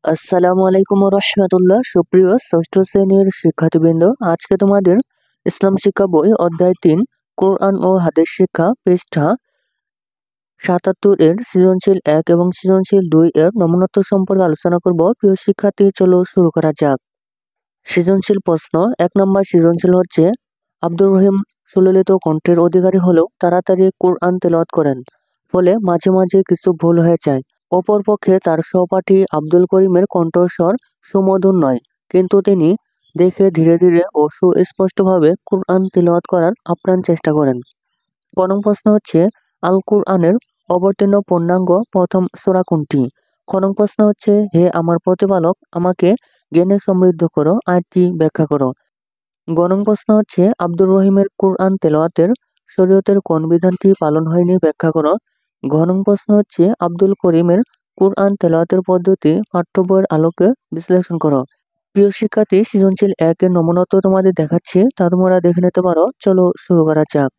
আসসালামু আলাইকুম রহমতুল্লাহ। সুপ্রিয় ষষ্ঠ শ্রেণীর শিক্ষার্থীবৃন্দ, আজকে তোমাদের ইসলাম শিক্ষা বই অধ্যায় ৩ কোরআন ও হাদিস শিক্ষা পৃষ্ঠা ৭৭ এর সৃজনশীল ১ এবং সৃজনশীল ২ এর নমুনাত্মক সম্পর্কে আলোচনা করব। প্রিয় শিক্ষার্থী, চলো শুরু করা যাক। সৃজনশীল প্রশ্ন ১ নম্বর সৃজনশীল হচ্ছে, আব্দুর রহিম সুললিত কণ্ঠের অধিকারী হলেও তাড়াতাড়ি কোরআন তেলাওয়াত করেন, ফলে মাঝে মাঝে কিছু ভুল হয়ে যায়। অপরপক্ষে তার সহপাঠী আব্দুল করিমের কণ্ঠস্বর সুমধুর নয়, কিন্তু তিনি দেখে ধীরে ধীরে ও সুস্পষ্টভাবে কোরআন তিলাওয়াত করার আপ্রাণ চেষ্টা করেন। ক নং প্রশ্ন হচ্ছে, আল কোরআনের অবতীর্ণ পূর্ণাঙ্গ প্রথম সূরা কোনটি? খ নং প্রশ্ন হচ্ছে, হে আমার প্রতিপালক, আমাকে জ্ঞানে সমৃদ্ধ করো, আয়াতটি ব্যাখ্যা করো। গ নং প্রশ্ন হচ্ছে, আব্দুর রহিমের কোরআন তেলাওয়াতের শরীয়তের কোন বিধানটি পালন হয়নি, ব্যাখ্যা করো। ঘ নং প্রশ্ন হচ্ছে, আব্দুল করিমের কোরআন তেলাওয়াতের পদ্ধতি পাঠ্য বইয়ের আলোকে বিশ্লেষণ করো। প্রিয় শিক্ষার্থী, সৃজনশীল ১ এর নমুনা তো তোমাদের দেখাচ্ছি, তা তোমরা দেখে নিতে পারো। চলো শুরু করা যাক।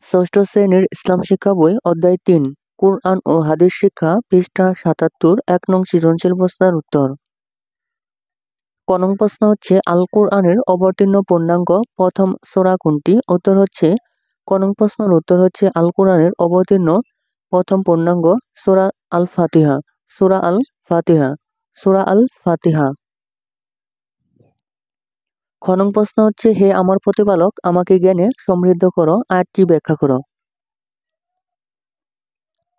ষষ্ঠ শ্রেণীর ইসলাম শিক্ষা বই অধ্যায় ৩ কোরআন ও হাদিস শিক্ষা পৃষ্ঠা ৭৭ ১ নং সৃজনশীল প্রশ্নের উত্তর। ক নং প্রশ্ন হচ্ছে, আল কোরআনের অবতীর্ণ পূর্ণাঙ্গ প্রথম সূরা কোনটি? উত্তর হচ্ছে, ক নং প্রশ্নের উত্তর হচ্ছে, আল কোরআনের অবতীর্ণ প্রথম পূর্ণাঙ্গ সূরা আল ফাতিহা। সূরা আল ফাতিহা। সূরা আল ফাতিহা। খ নং প্রশ্ন হচ্ছে, হে আমার প্রতিপালক, আমাকে জ্ঞানে সমৃদ্ধ করো, আয়াতটি ব্যাখ্যা করো।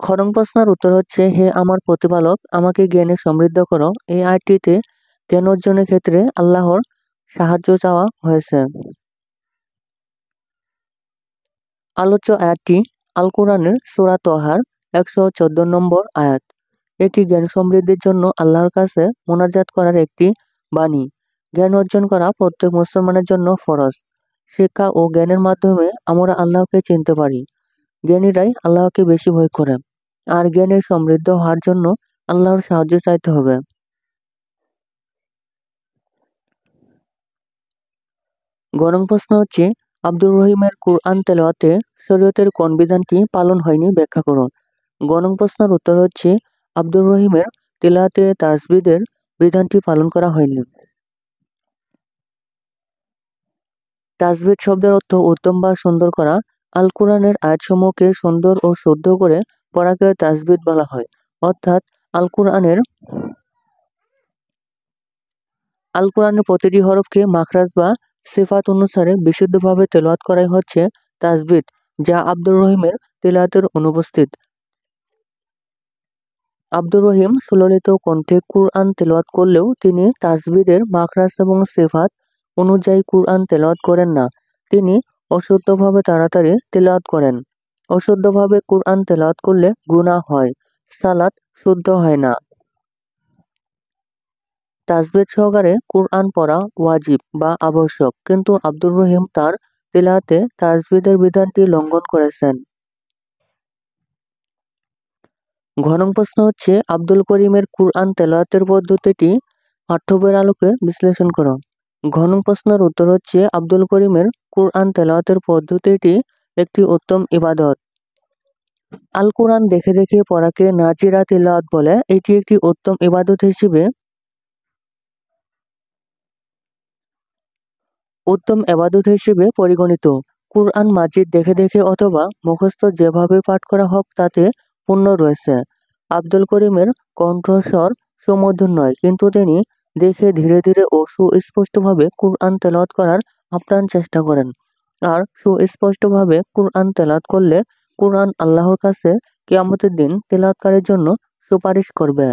খ নং প্রশ্নের উত্তর হচ্ছে, হে আমার প্রতিপালক, আমাকে জ্ঞানে সমৃদ্ধ করো। এই আয়াতটিতে জ্ঞান অর্জনের ক্ষেত্রে আল্লাহর সাহায্য চাওয়া হয়েছে। আলোচ্য আয়াতটি আল কোরআনের সূরা তহার ১১৪ নম্বর আয়াত। এটি জ্ঞান সমৃদ্ধির জন্য আল্লাহর কাছে মোনাজাত করার একটি বাণী। জ্ঞান অর্জন করা প্রত্যেক মুসলমানের জন্য ফরজ। শিক্ষা ও জ্ঞানের মাধ্যমে আমরা আল্লাহকে চিনতে পারি। জ্ঞানীরাই আল্লাহকে বেশি ভয় করে। আর জ্ঞানের সমৃদ্ধ হওয়ার জন্য আল্লাহর সাহায্য চাইতে হবে। গ নং প্রশ্ন হচ্ছে, আব্দুর রহিমের কোরআন তেলাওয়াতে শরীয়তের কোন বিধানটি পালন হয়নি, ব্যাখ্যা করুন। গ নং প্রশ্নের উত্তর হচ্ছে, আব্দুর রহিমের তেলাওয়াতে তাসবিদের বিধানটি পালন করা হয়নি। তাসবিদ শব্দের অর্থ উত্তম বা সুন্দর করা। আল কোরআনের আয়াতসমূহকে সুন্দর ও শুদ্ধ করে পড়াকে তাসবিদ বলা হয়। অর্থাৎ আল কোরআনের প্রতিটি হরফকে মাখরাজ বা সিফাত অনুসারে বিশুদ্ধভাবে তেলাওয়াত করাই হচ্ছে তাসবিদ, যা আব্দুর রহিমের তেলাওয়াতের অনুপস্থিত। আব্দুর রহিম সুললিত কণ্ঠে কুরআন তেলাওয়াত করলেও তিনি তাসবিদের মাখরাজ এবং সিফাত অনুযায়ী কুরআন তেলাওয়াত করেন না। তিনি অশুদ্ধভাবে তাড়াতাড়ি তেলাওয়াত করেন। অশুদ্ধভাবে কুরআন তেলাওয়াত করলে গুনাহ হয়, সালাত শুদ্ধ হয় না। তাসবিদ সহকারে কুরআন পড়া ওয়াজিব বা আবশ্যক, কিন্তু আব্দুর রহিম তার তেলাওয়াতে তাসবিদের বিধানটি লঙ্ঘন করেছেন। ঘ নং প্রশ্ন হচ্ছে, আব্দুল করিমের কুরআন তেলাওয়াতের পদ্ধতিটি পাঠ্য বইয়ের আলোকে বিশ্লেষণ করো। ঘ নং প্রশ্নের উত্তর হচ্ছে, আব্দুল করিমের কুরআন তেলাওয়াতের পদ্ধতিটি একটি উত্তম ইবাদত। আল কোরআন দেখে দেখে পড়াকে নাজিরা তিলাওয়াত বলে। এটি একটি উত্তম ইবাদত হিসেবে পরিগণিত। কুরআন মাজিদ দেখে দেখে অথবা মুখস্থ যেভাবে পাঠ করা হোক তাতে পুণ্য রয়েছে। আব্দুল করিমের কণ্ঠস্বর সুমধুর নয়, কিন্তু তিনি দেখে ধীরে ধীরে ও সুস্পষ্টভাবে কুরআন তেলাওয়াত করার আপ্রাণ চেষ্টা করেন। আর সুস্পষ্টভাবে কুরআন তেলাওয়াত করলে কুরআন আল্লাহর কাছে কিয়ামতের দিন তেলাওয়াতকারীর জন্য সুপারিশ করবে।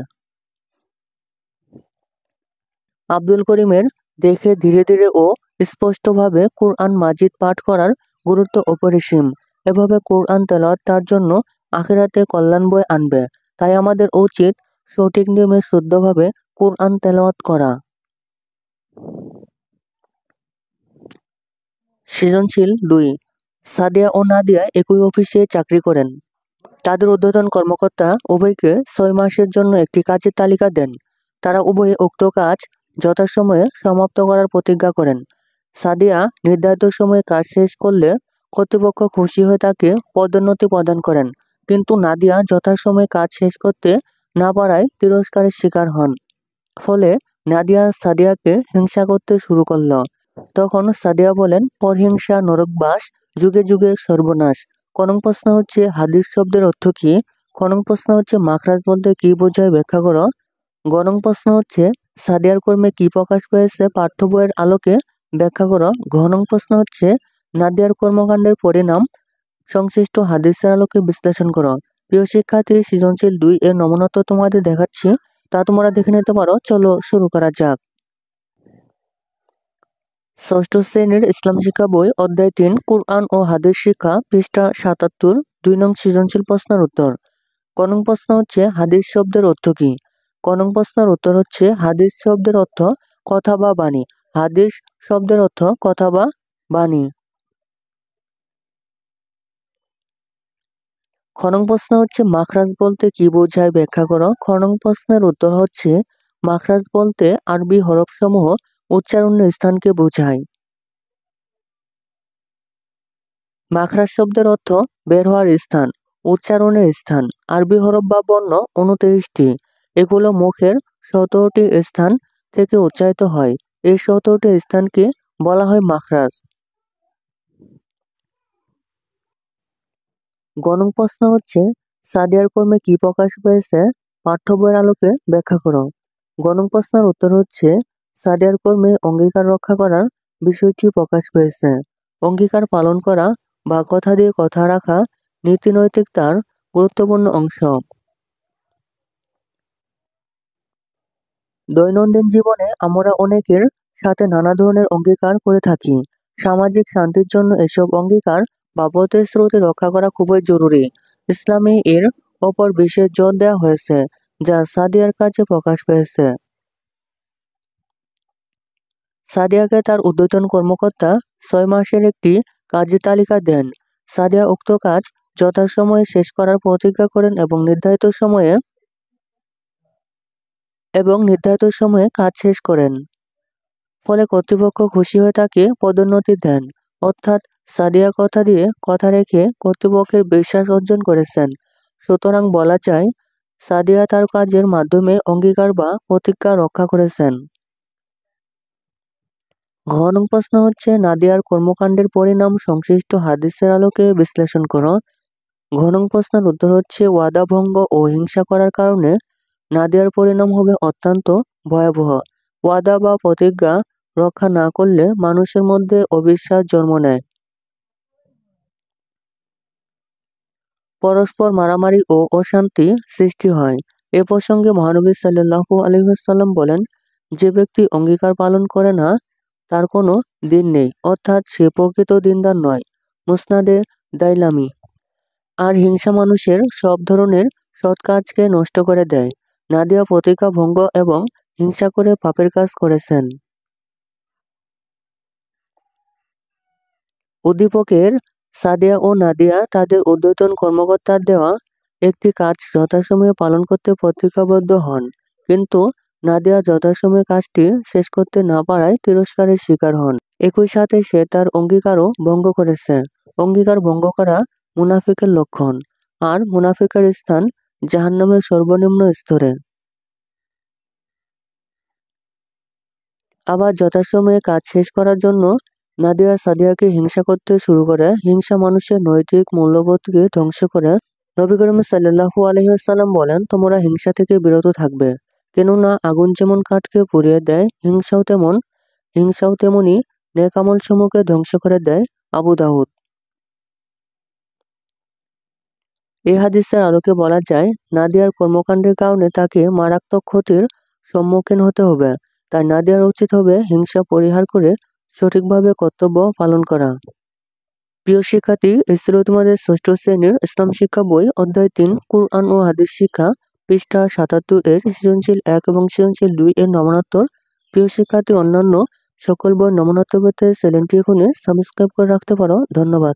আব্দুল করিমের দেখে ধীরে ধীরে ও স্পষ্টভাবে কুরআন মাজিদ পাঠ করার গুরুত্ব অপরিসীম। এভাবে কুরআন তেলাওয়াত তার জন্য আখিরাতে কল্যাণ বয়ে আনবে। তাই আমাদের উচিত সঠিক নিয়মে শুদ্ধভাবে কুরআন তেলাওয়াত করা। সৃজনশীল ২ সাদিয়া ও নাদিয়া একই অফিসে চাকরি করেন। তাদের ঊর্ধ্বতন কর্মকর্তা উভয়কে ৬ মাসের জন্য একটি কাজের তালিকা দেন। তারা উভয়ে উক্ত কাজ যথাসময়ে সমাপ্ত করার প্রতিজ্ঞা করেন। সাদিয়া নির্ধারিত সময়ে কাজ শেষ করলে কর্তৃপক্ষ খুশি হয়ে তাকে পদোন্নতি প্রদান করেন, কিন্তু নাদিয়া যথাসময়ে কাজ শেষ করতে না পারায় তিরস্কারের শিকার হন। ফলে নাদিয়া সাদিয়াকে হিংসা করতে শুরু করলো। তখন সাদিয়া বলেন, পরহিংসা নরকবাস, যুগে যুগে সর্বনাশ। খনং প্রশ্ন হচ্ছে হাদিস শব্দের অর্থ কি? খনং প্রশ্ন হচ্ছে মাখরাজ বলতে কি বোঝায় ব্যাখ্যা করো। গণং প্রশ্ন হচ্ছে সাদিয়ার কর্মে কি প্রকাশ পেয়েছে পাঠ্য বইয়ের আলোকে ব্যাখ্যা করো। ঘনং প্রশ্ন হচ্ছে নাদিয়ার কর্মকাণ্ডের পরিণাম সংশ্লিষ্ট হাদিসের আলোকে বিশ্লেষণ করো। প্রিয় শিক্ষার্থী, সৃজনশীল 2 এর নমুনা তো তোমাদের দেখাচ্ছি, তা তোমরা দেখে নিতে পারো। চলো শুরু করা যাক। ষষ্ঠ শ্রেণীর ইসলাম শিক্ষা বই, অধ্যায় 3, কুরআন ও হাদিস শিক্ষা, পৃষ্ঠা 77, 2 নং সৃজনশীল প্রশ্নের উত্তর। ক নং প্রশ্ন হচ্ছে হাদিস শব্দের অর্থ কি? ক নং প্রশ্নের উত্তর হচ্ছে হাদিস শব্দের অর্থ কথা বা বাণী। হাদিস শব্দের অর্থ কথা বা বাণী। খ নং প্রশ্ন হচ্ছে মাখরাজ বলতে কি বোঝায় ব্যাখ্যা করো। খ নং প্রশ্নের উত্তর হচ্ছে মাখরাজ বলতে আরবি হরফসমূহ উচ্চারণের স্থানকে বোঝায়। মাখরাজ শব্দের অর্থ বের হওয়ার স্থান, উচ্চারণের স্থান। আরবি হরফ বা বর্ণ 29টি। এগুলো মুখের 17টি স্থান থেকে উচ্চারিত হয়। এই 17টি স্থানকে বলা হয় মাখরাজ। গ নং প্রশ্ন হচ্ছে সাদিয়ার কর্মে কি প্রকাশ পেয়েছে পাঠ্য বইয়ের আলোকে ব্যাখ্যা করো। গ নং প্রশ্নের উত্তর হচ্ছে সাদিয়ার কর্মে অঙ্গীকার রক্ষা করার বিষয়টি প্রকাশ পেয়েছে। অঙ্গীকার পালন করা বা কথা দিয়ে কথা রাখা নীতি নৈতিকতার গুরুত্বপূর্ণ অংশ। দৈনন্দিন জীবনে আমরা অনেকের সাথে নানা ধরনের অঙ্গীকার করে থাকি। সামাজিক শান্তির জন্য এসব অঙ্গীকার বা প্রতিশ্রুতি রক্ষা করা খুবই জরুরি। ইসলামে এর ওপর বিশেষ জোর দেওয়া হয়েছে, যা সাদিয়ার কাজে প্রকাশ পেয়েছে। সাদিয়াকে তার ঊর্ধ্বতন কর্মকর্তা 6 মাসের একটি কাজের তালিকা দেন। সাদিয়া উক্ত কাজ যথাসময়ে শেষ করার প্রতিজ্ঞা করেন এবং নির্ধারিত সময়ে কাজ শেষ করেন। ফলে কর্তৃপক্ষ খুশি হয়ে তাকে পদোন্নতি দেন। অর্থাৎ সাদিয়া কথা দিয়ে কথা রেখে কর্তৃপক্ষের বিশ্বাস অর্জন করেছেন। সুতরাং বলা যায় সাদিয়া তার কাজের মাধ্যমে অঙ্গীকার বা প্রতিজ্ঞা রক্ষা করেছেন। ঘ নং প্রশ্ন হচ্ছে নাদিয়ার কর্মকাণ্ডের পরিণাম সংশ্লিষ্ট হাদিসের আলোকে বিশ্লেষণ করো। ঘ নং প্রশ্নের উত্তর হচ্ছে ওয়াদা ভঙ্গ ও হিংসা করার কারণে নাদিয়ার পরিণাম হবে অত্যন্ত ভয়াবহ। ওয়াদা বা প্রতিজ্ঞা রক্ষা না করলে মানুষের মধ্যে অবিশ্বাস জন্ম নেয়। পরস্পর মারামারি ও অশান্তি সৃষ্টি হয়। এ প্রসঙ্গে মহানবী সাল্লাল্লাহু আলাইহি ওয়াসাল্লাম বলেন, যে ব্যক্তি অঙ্গীকার পালন করে না তার কোনো দিন নেই, অর্থাৎ সে প্রকৃত দিনদার নয়। মুসনাদে দাইলামি। আর হিংসা মানুষের সব ধরনের সৎ কাজকে নষ্ট করে দেয়। নাদিয়া প্রতিজ্ঞা ভঙ্গ এবং হিংসা করে পাপের কাজ করেছেন। উদ্দীপকের সাদিয়া ও নাদিয়া তাদের ঊর্ধ্বতন কর্মকর্তার দেওয়া একটি কাজ যথাসময়ে পালন করতে প্রতিজ্ঞাবদ্ধ হন, কিন্তু নাদিয়া যথাসময়ে কাজটি শেষ করতে না পারায় তিরস্কারের শিকার হন। একই সাথে সে তার অঙ্গীকারও ভঙ্গ করেছে। অঙ্গীকার ভঙ্গ করা মুনাফিকের লক্ষণ, আর মুনাফিকের স্থান জাহান্নামের সর্বনিম্ন স্তরে। আবার যথাসময়ে কাজ শেষ করার জন্য নাদিয়া সাদিয়াকে হিংসা করতে শুরু করে। হিংসা মানুষের নৈতিক মূল্যবোধকে ধ্বংস করে। নবী করিম সাল্লাল্লাহু আলাইহি ওয়াসাল্লাম বলেন, তোমরা হিংসা থেকে বিরত থাকবে, কেননা আগুন যেমন কাঠকে পুড়িয়ে দেয়, হিংসাও তেমনি নেক আমল সমূহকে ধ্বংস করে দেয়। আবু দাউদ। এই হাদিসের আলোকে বলা যায়, নাদিয়ার কর্মকাণ্ডের কারণে তাকে মারাত্মক ক্ষতির সম্মুখীন হতে হবে। তাই নাদিয়ার উচিত হবে হিংসা পরিহার করে সঠিকভাবে কর্তব্য পালন করা। প্রিয় শিক্ষার্থী, এই ছিল তোমাদের ষষ্ঠ শ্রেণীর ইসলাম শিক্ষা বই, অধ্যায় 3, কুরআন ও হাদিস শিক্ষা, পৃষ্ঠা 77 এর সৃজনশীল 1 এবং সৃজনশীল 2 এর নমুনাত্তর। প্রিয় শিক্ষার্থী, অন্যান্য সকল বই নমুনাত্তর পেতে চ্যানেলটি এখনই সাবস্ক্রাইব করে রাখতে পারো। ধন্যবাদ।